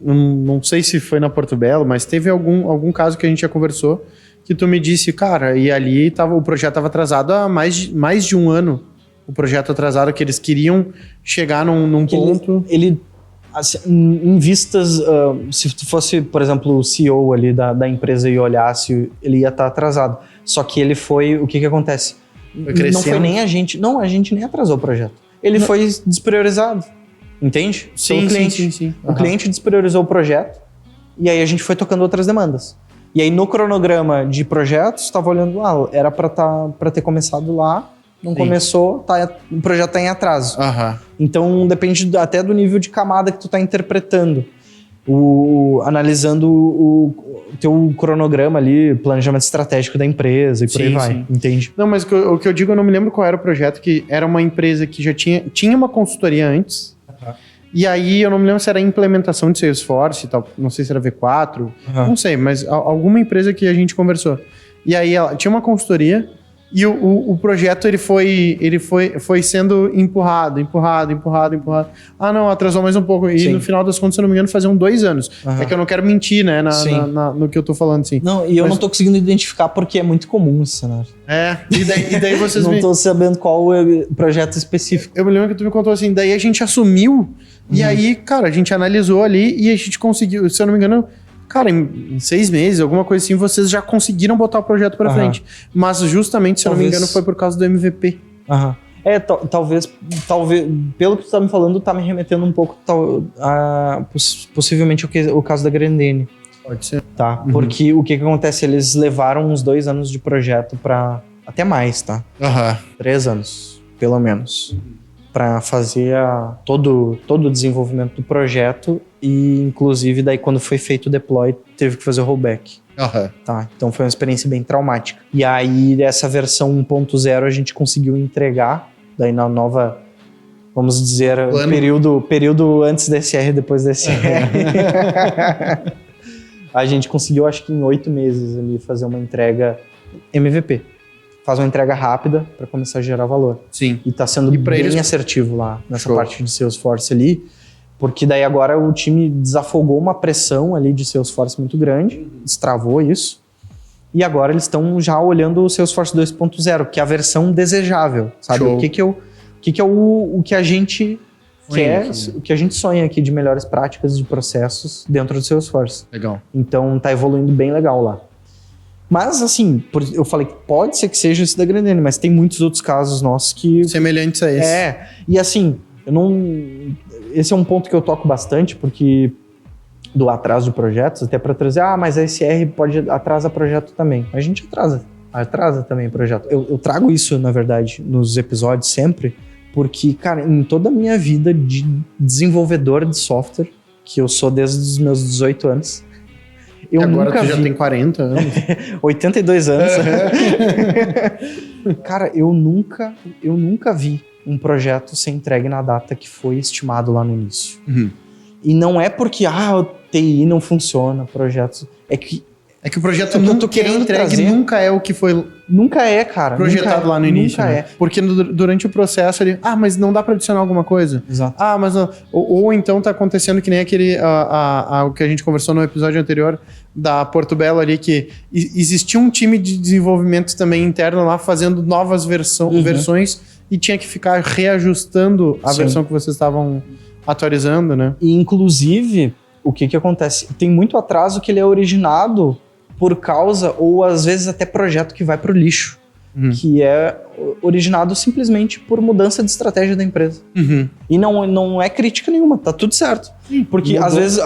Não sei se foi na Porto Belo, mas teve algum caso que a gente já conversou que tu me disse, cara, e ali o projeto estava atrasado há mais de 1 ano. O projeto atrasado, que eles queriam chegar num ponto... Ele assim, em vistas, se tu fosse, por exemplo, o CEO ali da empresa e olhasse, ele ia estar atrasado. Só que ele foi... O que acontece? Não foi nem a gente... Não, a gente nem atrasou o projeto. Ele foi despriorizado. Entende? Sim. O cliente despriorizou o projeto e aí a gente foi tocando outras demandas. E aí no cronograma de projetos, estava olhando lá, era para ter começado lá, não começou, o projeto está em atraso. Então depende até do nível de camada que tu está interpretando. Analisando o teu cronograma ali, planejamento estratégico da empresa e por aí vai, entende? Não, mas o que eu digo, eu não me lembro qual era o projeto, que era uma empresa que já tinha uma consultoria antes. E aí, eu não me lembro se era implementação de Salesforce e tal, não sei se era V4, não sei, mas alguma empresa que a gente conversou. E aí, ela tinha uma consultoria e o projeto ele foi sendo empurrado. Não, atrasou mais um pouco. E no final das contas, se eu não me engano, faziam 2 anos. É que eu não quero mentir, né, no que eu tô falando, assim. Não, e eu não tô conseguindo identificar porque é muito comum esse cenário. E daí vocês... Não tô sabendo qual é o projeto específico. Eu me lembro que tu me contou assim, daí a gente assumiu, e aí, cara, a gente analisou ali e a gente conseguiu, se eu não me engano, cara, em 6 meses, alguma coisa assim, vocês já conseguiram botar o projeto pra frente. Mas justamente, se eu não me engano, foi por causa do MVP. Talvez, pelo que tu tá me falando, tá me remetendo um pouco possivelmente o caso da Grendene. Pode ser. Tá, porque o que acontece? Eles levaram uns 2 anos de projeto pra... Até mais, tá? 3 anos, pelo menos. Pra fazer todo o desenvolvimento do projeto e, inclusive, daí quando foi feito o deploy, teve que fazer o rollback. Tá, então foi uma experiência bem traumática. E aí, essa versão 1.0 a gente conseguiu entregar, daí na nova, vamos dizer, período antes da SR, depois da SR. A gente conseguiu, acho que em 8 meses ali, fazer uma entrega MVP. Faz uma entrega rápida para começar a gerar valor. Sim. E tá sendo bem assertivo lá nessa parte de Salesforce ali, porque daí agora o time desafogou uma pressão ali de Salesforce muito grande, destravou isso, e agora eles estão já olhando o Salesforce 2.0, que é a versão desejável, sabe? O que é o que a gente quer, o que a gente sonha aqui de melhores práticas de processos dentro do Salesforce. Legal. Então tá evoluindo bem legal lá. Mas, assim, eu falei que pode ser que seja esse da Grendene, mas tem muitos outros casos nossos que... Semelhantes a esse. E assim, eu não... Esse é um ponto que eu toco bastante, porque do atraso de projetos, até para trazer, mas a SR pode atrasar projeto também. A gente atrasa também projeto. Eu trago isso, na verdade, nos episódios sempre, porque, cara, em toda a minha vida de desenvolvedor de software, que eu sou desde os meus 18 anos, eu agora nunca tu já tem 40 anos. 82 anos. Cara, eu nunca vi um projeto ser entregue na data que foi estimado lá no início. Uhum. E não é porque, o TI não funciona, projetos... É que o projeto nunca é entregue, nunca é o que foi... Nunca é, cara. Projetado lá no início, nunca né? é. Porque durante o processo ele... mas não dá pra adicionar alguma coisa? Exato. Mas não... Ou então tá acontecendo que nem aquele... o que a gente conversou no episódio anterior da Porto Belo ali, que existia um time de desenvolvimento também interno lá, fazendo novas versões e tinha que ficar reajustando a versão que vocês estavam atualizando, né? E, inclusive, o que acontece? Tem muito atraso que ele é originado por causa, ou às vezes até projeto que vai pro lixo, que é originado simplesmente por mudança de estratégia da empresa. E não é crítica nenhuma, tá tudo certo. Porque às vezes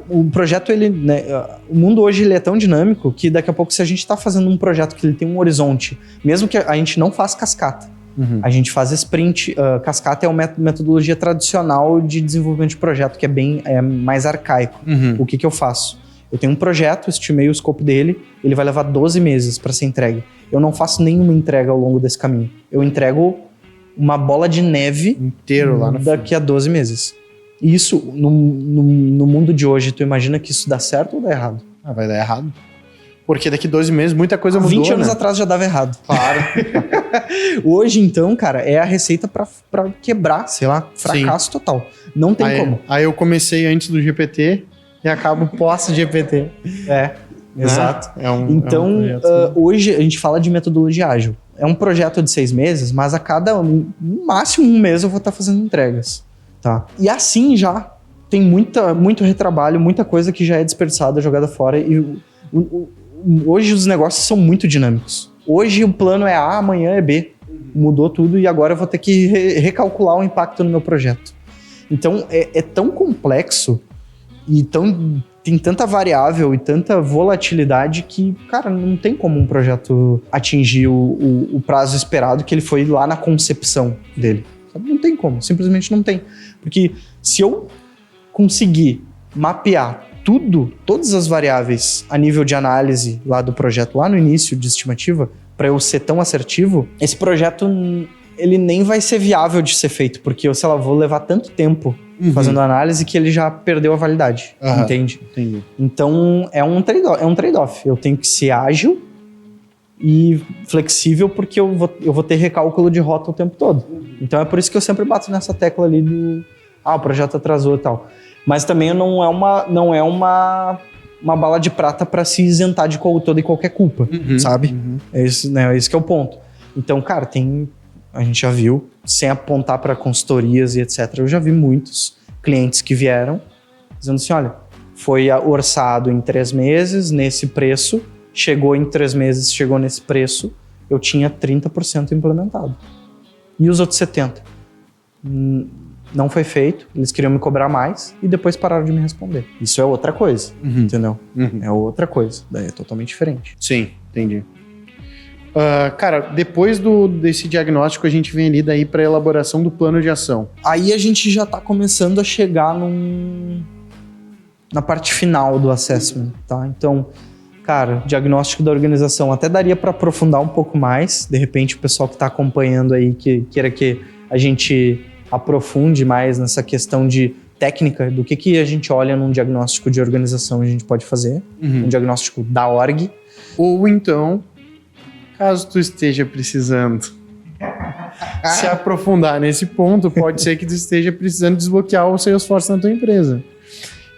o projeto, ele, né, o mundo hoje ele é tão dinâmico que daqui a pouco, se a gente tá fazendo um projeto que ele tem um horizonte, mesmo que a gente não faça cascata, a gente faz sprint. Cascata é uma metodologia tradicional de desenvolvimento de projeto, que é mais arcaico. O que eu faço? Eu tenho um projeto, estimei o escopo dele, ele vai levar 12 meses para ser entregue. Eu não faço nenhuma entrega ao longo desse caminho. Eu entrego uma bola de neve inteiro lá daqui a 12 meses. E isso, no mundo de hoje, tu imagina que isso dá certo ou dá errado? Vai dar errado. Porque daqui 12 meses muita coisa mudou, 20 anos atrás já dava errado. Claro. Hoje, então, cara, é a receita pra quebrar, sei lá, fracasso total. Não tem como. Aí eu comecei antes do GPT e acabo pós-GPT. Exato. Então, hoje a gente fala de metodologia ágil. É um projeto de 6 meses, mas a cada no máximo 1 mês eu vou estar fazendo entregas. Tá? E assim já tem muito retrabalho, muita coisa que já é desperdiçada, jogada fora. E hoje os negócios são muito dinâmicos. Hoje o plano é A, amanhã é B. Mudou tudo e agora eu vou ter que recalcular o impacto no meu projeto. Então é tão complexo e tem tanta variável e tanta volatilidade que, cara, não tem como um projeto atingir o prazo esperado que ele foi lá na concepção dele. Sabe? Não tem como, simplesmente não tem. Porque se eu conseguir mapear todas as variáveis a nível de análise lá do projeto, lá no início de estimativa, para eu ser tão assertivo, esse projeto ele nem vai ser viável de ser feito, porque eu, sei lá, vou levar tanto tempo fazendo análise que ele já perdeu a validade, entende? Entendi. Então, é um trade-off. Eu tenho que ser ágil e flexível, porque eu vou ter recálculo de rota o tempo todo. Então, é por isso que eu sempre bato nessa tecla ali do... o projeto atrasou e tal. Mas também não é uma bala de prata para se isentar de toda e qualquer culpa, sabe? É isso, né? É esse que é o ponto. Então, cara, a gente já viu, sem apontar para consultorias e etc. Eu já vi muitos clientes que vieram dizendo assim, olha, foi orçado em 3 meses, nesse preço, chegou em 3 meses, chegou nesse preço, eu tinha 30% implementado. E os outros 70%? Não foi feito, eles queriam me cobrar mais e depois pararam de me responder. Isso é outra coisa, entendeu? É outra coisa, daí é totalmente diferente. Sim, entendi. Cara, depois desse diagnóstico, a gente vem ali daí para elaboração do plano de ação. Aí a gente já tá começando a chegar na parte final do assessment, tá? Então, cara, diagnóstico da organização até daria para aprofundar um pouco mais. De repente, o pessoal que tá acompanhando aí, que queira que a gente aprofunde mais nessa questão de técnica, do que a gente olha num diagnóstico de organização a gente pode fazer, um diagnóstico da org. Ou então, caso tu esteja precisando se aprofundar nesse ponto, pode ser que tu esteja precisando desbloquear o Salesforce na tua empresa.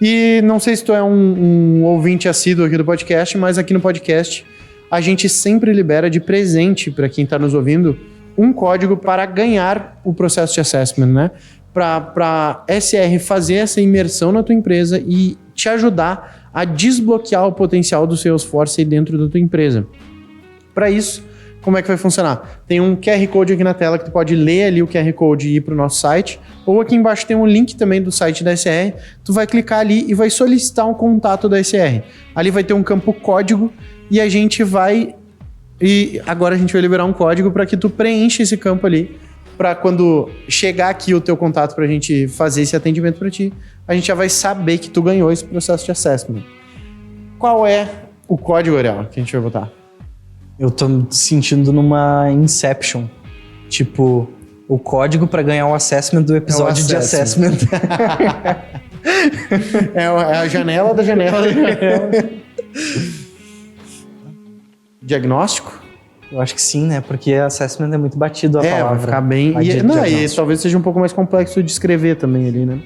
E não sei se tu é um ouvinte assíduo aqui do podcast, mas aqui no podcast a gente sempre libera de presente para quem está nos ouvindo um código para ganhar o processo de assessment, né? Para SR fazer essa imersão na tua empresa e te ajudar a desbloquear o potencial do Salesforce aí dentro da tua empresa. Para isso, como é que vai funcionar? Tem um QR Code aqui na tela que tu pode ler ali o QR Code e ir para o nosso site, ou aqui embaixo tem um link também do site da SR, tu vai clicar ali e vai solicitar um contato da SR. Ali vai ter um campo código e a gente vai... E agora a gente vai liberar um código para que tu preencha esse campo ali, para quando chegar aqui o teu contato para a gente fazer esse atendimento para ti, a gente já vai saber que tu ganhou esse processo de assessment. Qual é o código, Ariel, que a gente vai botar? Eu tô me sentindo numa Inception. Tipo, o código para ganhar o assessment do episódio de assessment. É a janela da janela da janela. Diagnóstico? Eu acho que sim, né? Porque assessment é muito batido a palavra. Vai ficar bem... E talvez seja um pouco mais complexo de escrever também ali, né?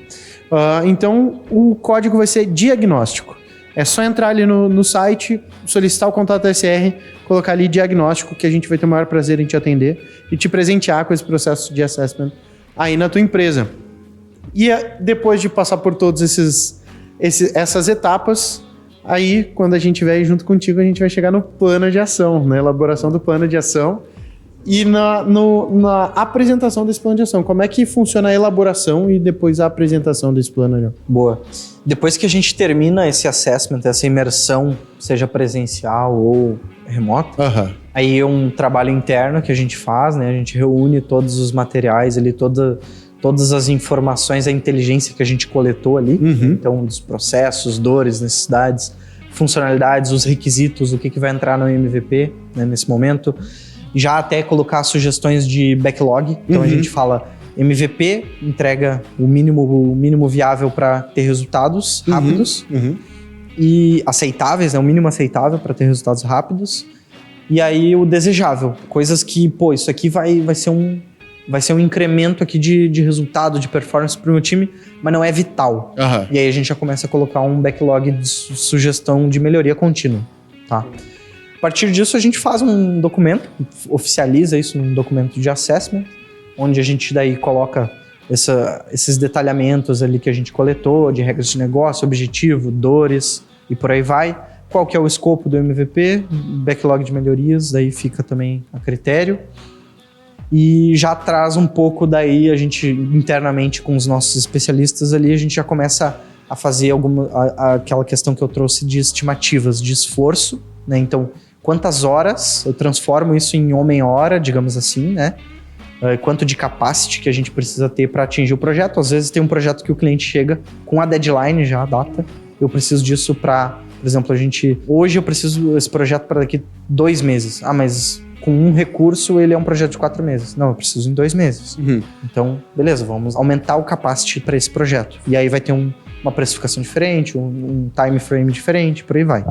Então, o código vai ser diagnóstico. É só entrar ali no site, solicitar o contato da SR, colocar ali diagnóstico, que a gente vai ter o maior prazer em te atender e te presentear com esse processo de assessment aí na tua empresa. E depois de passar por todas essas etapas, aí quando a gente vier junto contigo, a gente vai chegar no plano de ação, na elaboração do plano de ação e na apresentação desse plano de ação. Como é que funciona a elaboração e depois a apresentação desse plano? Boa. Depois que a gente termina esse assessment, essa imersão, seja presencial ou remoto, aí é um trabalho interno que a gente faz, né? A gente reúne todos os materiais ali, todas as informações, a inteligência que a gente coletou ali, então dos processos, dores, necessidades, funcionalidades, os requisitos, o que vai entrar no MVP, né, nesse momento, já até colocar sugestões de backlog, então a gente fala MVP, entrega o mínimo viável para ter resultados rápidos e aceitáveis, né, o mínimo aceitável para ter resultados rápidos, e aí o desejável, coisas que, isso aqui vai ser um incremento aqui de resultado, de performance para o meu time, mas não é vital. E aí a gente já começa a colocar um backlog de sugestão de melhoria contínua, tá? A partir disso a gente faz um documento, oficializa isso num documento de assessment, onde a gente daí coloca esses detalhamentos ali que a gente coletou, de regras de negócio, objetivo, dores e por aí vai. Qual que é o escopo do MVP, backlog de melhorias, daí fica também a critério. E já traz um pouco daí, a gente internamente com os nossos especialistas ali, a gente já começa a fazer aquela questão que eu trouxe de estimativas de esforço, né? Então, quantas horas eu transformo isso em homem-hora, digamos assim, né? Quanto de capacity que a gente precisa ter para atingir o projeto. Às vezes tem um projeto que o cliente chega com a deadline já, a data. Eu preciso disso para, por exemplo, hoje eu preciso desse projeto para daqui 2 meses. Mas com um recurso ele é um projeto de 4 meses. Não, eu preciso em 2 meses. Então, beleza, vamos aumentar o capacity para esse projeto. E aí vai ter uma precificação diferente, um time frame diferente, por aí vai.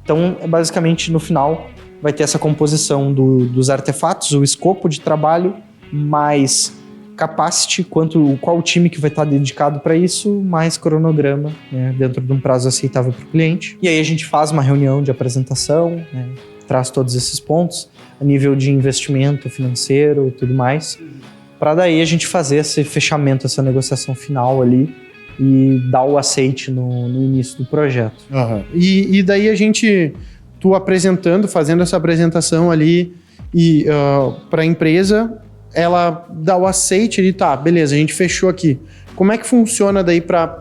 Então, basicamente, no final, vai ter essa composição dos artefatos, o escopo de trabalho, mais capacity, qual o time que vai estar dedicado para isso, mais cronograma, né, dentro de um prazo aceitável para o cliente. E aí a gente faz uma reunião de apresentação, né, traz todos esses pontos, a nível de investimento financeiro e tudo mais, para daí a gente fazer esse fechamento, essa negociação final ali, e dar o aceite no início do projeto. E daí tu fazendo essa apresentação ali e para a empresa, ela dá o aceite ali, tá, beleza, a gente fechou aqui. Como é que funciona daí para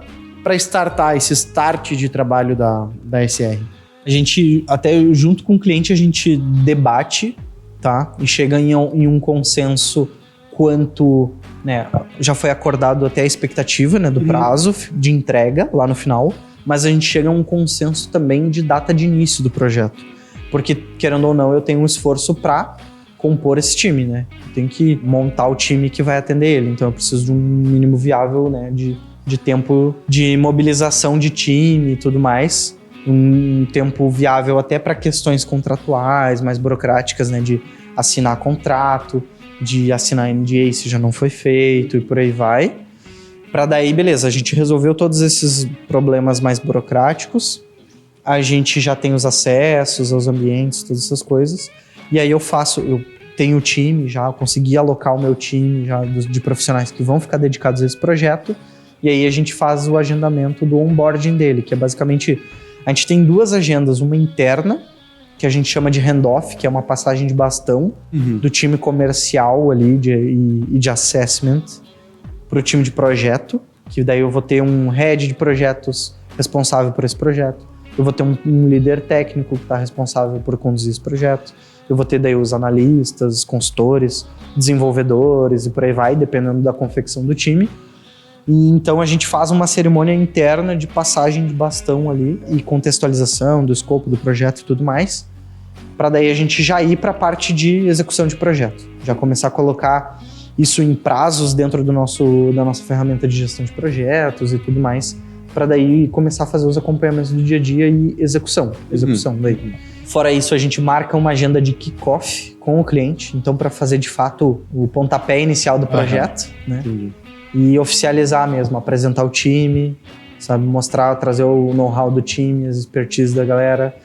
startar esse start de trabalho da SR? A gente, até junto com o cliente, a gente debate, tá? E chega em um consenso quanto, né, já foi acordado até a expectativa, né, do prazo de entrega lá no final, mas a gente chega a um consenso também de data de início do projeto. Porque, querendo ou não, eu tenho um esforço para compor esse time, né? Eu tenho que montar o time que vai atender ele, então eu preciso de um mínimo viável, né, de tempo de mobilização de time e tudo mais, um tempo viável até para questões contratuais, mais burocráticas, né, de assinar contrato, de assinar NDA se já não foi feito e por aí vai. Para daí, beleza, a gente resolveu todos esses problemas mais burocráticos, a gente já tem os acessos aos ambientes, todas essas coisas, e aí eu tenho o time já, eu consegui alocar o meu time já de profissionais que vão ficar dedicados a esse projeto, e aí a gente faz o agendamento do onboarding dele, que é basicamente A gente tem 2 agendas, uma interna, que a gente chama de handoff, que é uma passagem de bastão do time comercial ali e de assessment para o time de projeto, que daí eu vou ter um head de projetos responsável por esse projeto, eu vou ter um líder técnico que está responsável por conduzir esse projeto, eu vou ter daí os analistas, consultores, desenvolvedores e por aí vai, dependendo da confecção do time. E então a gente faz uma cerimônia interna de passagem de bastão ali e contextualização do escopo do projeto e tudo mais, para daí a gente já ir para a parte de execução de projeto, já começar a colocar isso em prazos dentro da nossa ferramenta de gestão de projetos e tudo mais, para daí começar a fazer os acompanhamentos do dia a dia e execução daí. Fora isso, a gente marca uma agenda de kick-off com o cliente, então para fazer de fato o pontapé inicial do projeto, né? E oficializar mesmo, apresentar o time, sabe, mostrar, trazer o know-how do time, as expertise da galera.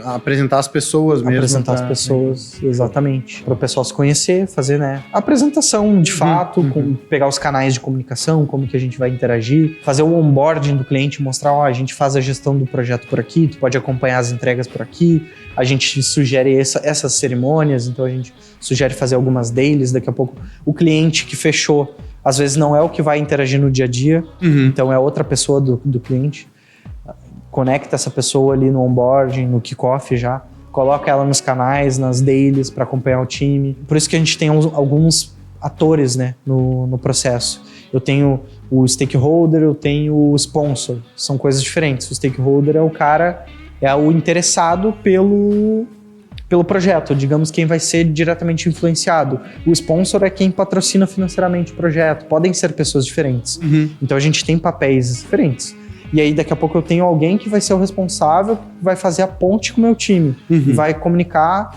Apresentar as pessoas mesmo. Apresentar as pessoas, exatamente. Para o pessoal se conhecer, fazer, né, a apresentação de fato, pegar os canais de comunicação, como que a gente vai interagir, fazer o onboarding do cliente, mostrar, ó, a gente faz a gestão do projeto por aqui, tu pode acompanhar as entregas por aqui, a gente sugere essas cerimônias, então a gente sugere fazer algumas dailies, daqui a pouco o cliente que fechou, às vezes não é o que vai interagir no dia a dia, então é outra pessoa do cliente. Conecta essa pessoa ali no onboarding, no kickoff já, coloca ela nos canais, nas dailies para acompanhar o time. Por isso que a gente tem alguns atores, né, no processo. Eu tenho o stakeholder, eu tenho o sponsor, são coisas diferentes. O stakeholder é o cara, é o interessado pelo projeto, digamos, quem vai ser diretamente influenciado. O sponsor é quem patrocina financeiramente o projeto, podem ser pessoas diferentes. Então a gente tem papéis diferentes. E aí daqui a pouco eu tenho alguém que vai ser o responsável, vai fazer a ponte com o meu time e vai comunicar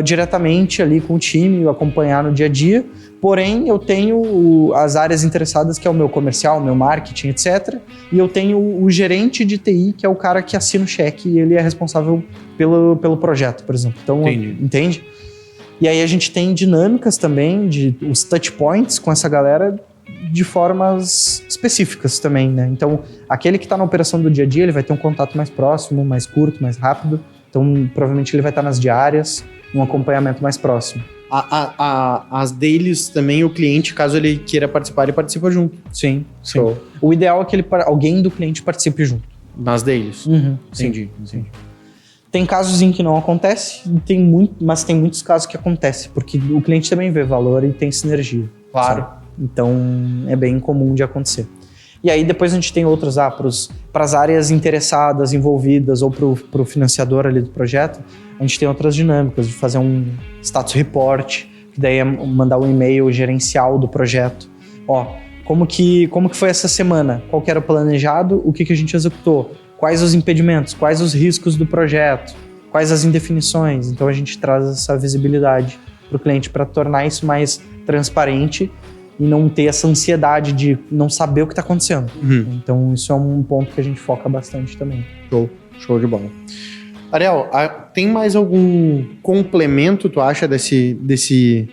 diretamente ali com o time, acompanhar no dia a dia. Porém, eu tenho as áreas interessadas, que é o meu comercial, o meu marketing, etc. E eu tenho o gerente de TI, que é o cara que assina o cheque e ele é responsável pelo projeto, por exemplo. Então, entende? E aí a gente tem dinâmicas também, os touch points com essa galera de formas específicas também, né? Então, aquele que está na operação do dia a dia, ele vai ter um contato mais próximo, mais curto, mais rápido. Então, provavelmente ele vai estar nas diárias, um acompanhamento mais próximo. As dailies também, o cliente, caso ele queira participar, ele participa junto. Sim. O ideal é que alguém do cliente participe junto. Nas dailies? Entendi. Tem casos em que não acontece, mas tem muitos casos que acontece, porque o cliente também vê valor e tem sinergia. Claro. Sabe? Então, é bem comum de acontecer. E aí, depois a gente tem outros, para as áreas interessadas, envolvidas, ou para o financiador ali do projeto, a gente tem outras dinâmicas de fazer um status report, que daí é mandar um e-mail gerencial do projeto. Ó, como que foi essa semana? Qual que era o planejado? O que a gente executou? Quais os impedimentos? Quais os riscos do projeto? Quais as indefinições? Então, a gente traz essa visibilidade para o cliente para tornar isso mais transparente e não ter essa ansiedade de não saber o que está acontecendo. Então, isso é um ponto que a gente foca bastante também. Show de bola. Ariel, tem mais algum complemento, tu acha, esse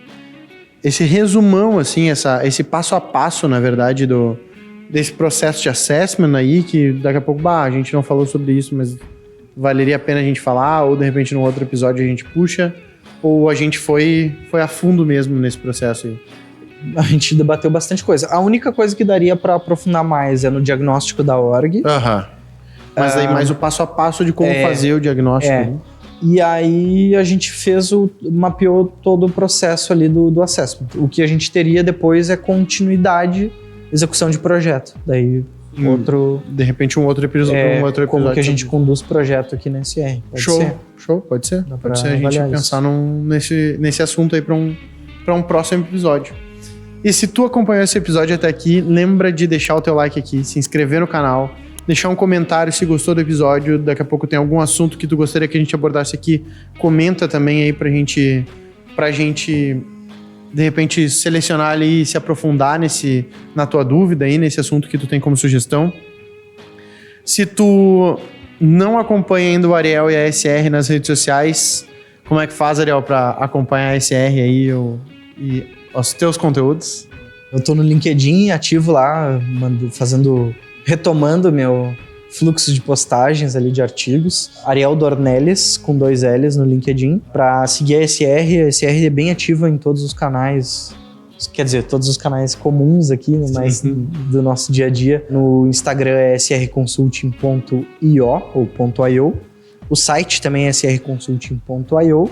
resumão, assim, esse passo a passo, na verdade, desse processo de assessment aí, que daqui a pouco, a gente não falou sobre isso, mas valeria a pena a gente falar, ou de repente num outro episódio a gente puxa, ou a gente foi a fundo mesmo nesse processo aí? A gente debateu bastante coisa. A única coisa que daria para aprofundar mais é no diagnóstico da org. Mas aí mais o passo a passo de como fazer o diagnóstico. E aí a gente mapeou todo o processo ali do assessment. O que a gente teria depois é continuidade, execução de projeto. Daí de repente um outro episódio. Como que a gente conduz projeto aqui na SR. Show, pode ser. Pode ser a gente pensar nesse assunto aí para um próximo episódio. E se tu acompanhou esse episódio até aqui, lembra de deixar o teu like aqui, se inscrever no canal, deixar um comentário se gostou do episódio. Daqui a pouco tem algum assunto que tu gostaria que a gente abordasse aqui, comenta também aí pra gente de repente selecionar ali e se aprofundar na tua dúvida aí, nesse assunto que tu tem como sugestão. Se tu não acompanha ainda o Ariel e a SR nas redes sociais, como é que faz, Ariel, pra acompanhar a SR aí e os teus conteúdos? Eu tô no LinkedIn, ativo lá, retomando fluxo de postagens ali de artigos. Ariel Dornelles, com 2 L's no LinkedIn. Para seguir a SR. A SR é bem ativa em todos os canais, quer dizer, todos os canais comuns aqui, mas do nosso dia a dia. No Instagram é srconsulting.io ou .io. O site também é srconsulting.io.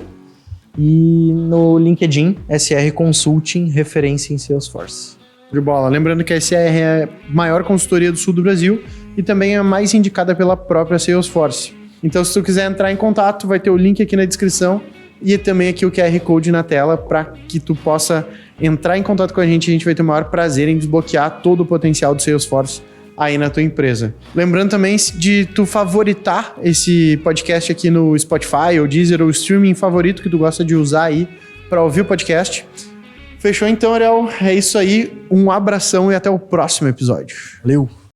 E no LinkedIn, SR Consulting, referência em Salesforce. De bola. Lembrando que a SR é a maior consultoria do sul do Brasil e também é a mais indicada pela própria Salesforce. Então, se tu quiser entrar em contato, vai ter o link aqui na descrição e também aqui o QR Code na tela para que tu possa entrar em contato com a gente vai ter o maior prazer em desbloquear todo o potencial do Salesforce aí na tua empresa. Lembrando também de tu favoritar esse podcast aqui no Spotify ou Deezer ou streaming favorito que tu gosta de usar aí para ouvir o podcast. Fechou então, Ariel? É isso aí. Um abração e até o próximo episódio. Valeu!